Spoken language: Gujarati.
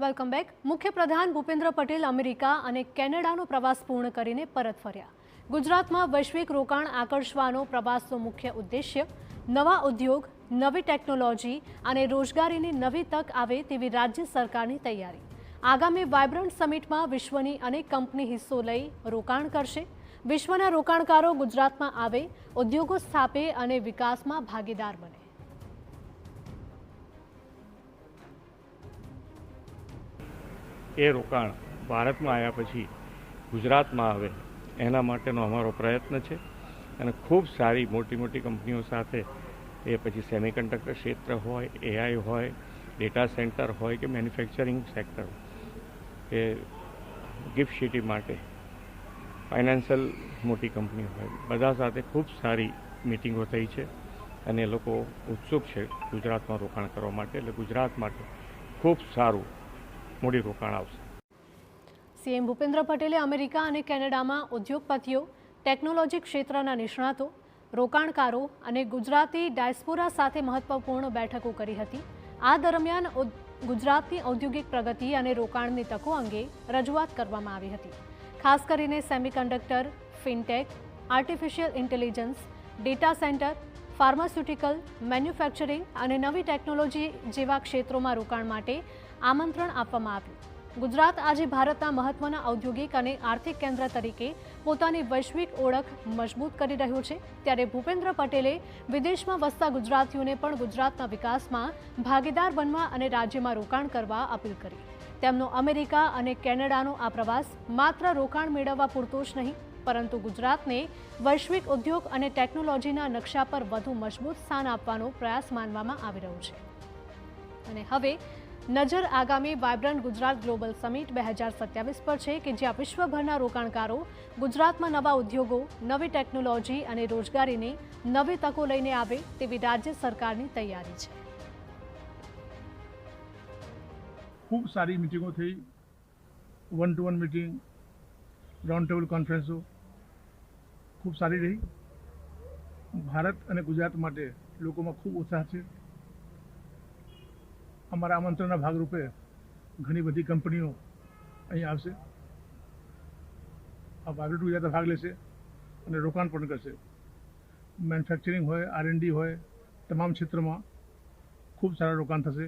Welcome back. મુખ્યપ્રધાન ભૂપેન્દ્ર પટેલ અમેરિકા અને કેનેડાનો પ્રવાસ પૂર્ણ કરીને પરત ફર્યા. ગુજરાતમાં વૈશ્વિક રોકાણ આકર્ષવાનો પ્રવાસનો મુખ્ય ઉદ્દેશ્ય નવા ઉદ્યોગ, નવી ટેકનોલોજી અને રોજગારીની નવી તક આવે તેવી રાજ્ય સરકારની તૈયારી. આગામી વાયબ્રન્ટ સમિટમાં વિશ્વની અનેક કંપની હિસ્સો લઈ રોકાણ કરશે. વિશ્વના રોકાણકારો ગુજરાતમાં આવે, ઉદ્યોગો સ્થાપે અને વિકાસમાં ભાગીદાર બને. એ રોકાણ ભારતમાં આવ્યા પછી ગુજરાતમાં આવે એના માટેનો અમારો પ્રયત્ન છે અને ખૂબ સારી મોટી મોટી કંપનીઓ સાથે એ પછી સેમિકન્ડક્ટર ક્ષેત્ર હોય, એઆઈ હોય, ડેટા સેન્ટર હોય કે મેન્યુફેક્ચરિંગ સેક્ટર કે ગિફ્ટ સિટી માટે ફાઇનાન્શિયલ મોટી કંપનીઓ હોય, બધા સાથે ખૂબ સારી મિટિંગો થઈ છે અને એ લોકો ઉત્સુક છે ગુજરાતમાં રોકાણ કરવા માટે. એટલે ગુજરાત માટે ખૂબ સારું મૂડી રોકાણ આવશે. સીએમ ભૂપેન્દ્ર પટેલે અમેરિકા અને કેનેડામાં ઉદ્યોગપતિઓ, ટેકનોલોજી ક્ષેત્રના નિષ્ણાતો, રોકાણકારો અને ગુજરાતી ડાયસ્પોરા સાથે મહત્વપૂર્ણ બેઠકો કરી હતી. આ દરમિયાન ગુજરાતની ઔદ્યોગિક પ્રગતિ અને રોકાણની તકો અંગે રજૂઆત કરવામાં આવી હતી. ખાસ કરીને semiconductor, fintech, artificial intelligence, data centre, pharmaceutical, manufacturing અને નવી ટેકનોલોજી જેવા ક્ષેત્રોમાં રોકાણ માટે આમંત્રણ આપવામાં આવ્યું. ગુજરાત આજે ભારતના મહત્વના ઔદ્યોગિક અને આર્થિક કેન્દ્ર તરીકે પોતાની વૈશ્વિક ઓળખ મજબૂત કરી રહ્યું છે. ત્યારે ભૂપેન્દ્ર પટેલે વિદેશમાં વસતા ગુજરાતીઓને પણ ગુજરાતના વિકાસમાં ભાગીદાર બનવા અને રાજ્યમાં રોકાણ કરવા અપીલ કરી. તેમનો અમેરિકા અને કેનેડાનો આ પ્રવાસ માત્ર રોકાણ મેળવવા પૂરતો જ નહીં, પરંતુ ગુજરાતને વૈશ્વિક ઉદ્યોગ અને ટેકનોલોજીના નકશા પર વધુ મજબૂત સ્થાન આપવાનો પ્રયાસ માનવામાં આવી રહ્યો છે. અને હવે નજર આગામી વાયબ્રન્ટ ગુજરાત ગ્લોબલ સમિટ 2027 પર છે કે જ્યાં વિશ્વભરના રોકાણકારો ગુજરાતમાં નવા ઉદ્યોગો, નવી ટેકનોલોજી અને રોજગારીની નવી તકો લઈને આવે તેવી રાજ્ય સરકારની તૈયારી છે. ખૂબ સારી મિટિંગો થઈ, 1-to-1 મિટિંગ, રાઉન્ડ ટેબલ કોન્ફરન્સો ખૂબ સારી રહી. ભારત અને ગુજરાત માટે લોકોમાં ખૂબ ઉત્સાહ છે. અમારા આમંત્રણના ભાગરૂપે ઘણી બધી કંપનીઓ અહીં આવશે, આ વાયબ્રન્ટ ગુજરાતમાં ભાગ લેશે અને રોકાણ પણ કરશે. મેન્યુફેક્ચરિંગ હોય, R&D હોય, તમામ ક્ષેત્રોમાં ખૂબ સારા રોકાણ થશે.